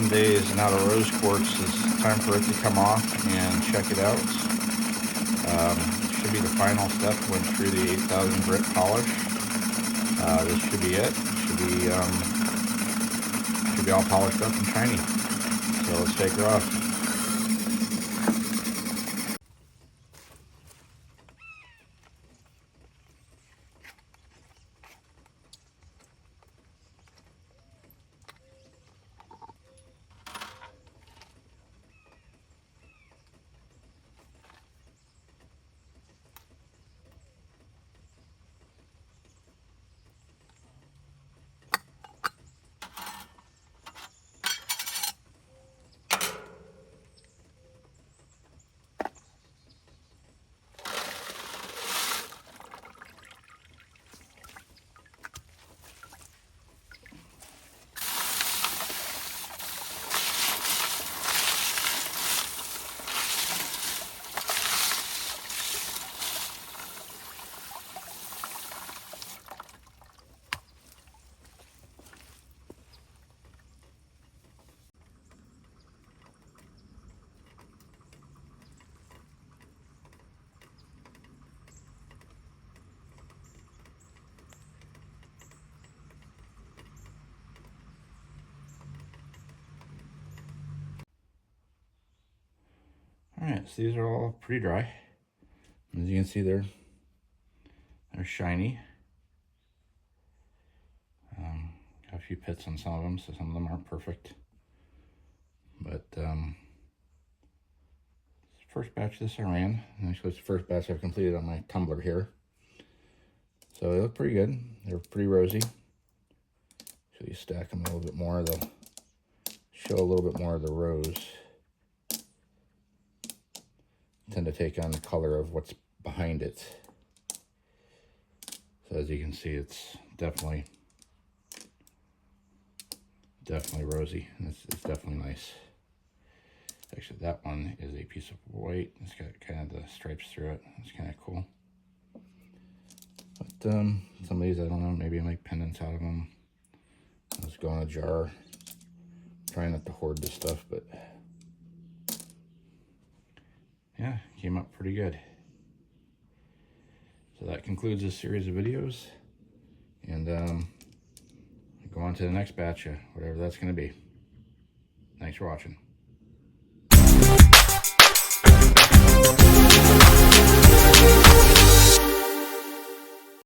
7 days and out of Rose Quartz. It's time for it to come off and check it out. Should be the final step. Went through the 8,000 grit polish. This should be it. Should be all polished up and shiny. So let's take her off. Alright, so these are all pretty dry. As you can see, they're shiny. Got a few pits on some of them, so some of them aren't perfect. But first batch of this I ran. Actually, it's the first batch I've completed on my tumbler here. So they look pretty good. They're pretty rosy. So you stack them a little bit more, they'll show a little bit more of the rose. Tend to take on the color of what's behind it. So as you can see, it's definitely rosy, and it's definitely nice. Actually, that one is a piece of white. It's got kind of the stripes through it. It's kind of cool. But some of these, I don't know, maybe I make pendants out of them. Let's go in a jar. Trying not to hoard this stuff, but yeah, came up pretty good. So that concludes this series of videos, and go on to the next batch of whatever that's going to be. Thanks for watching.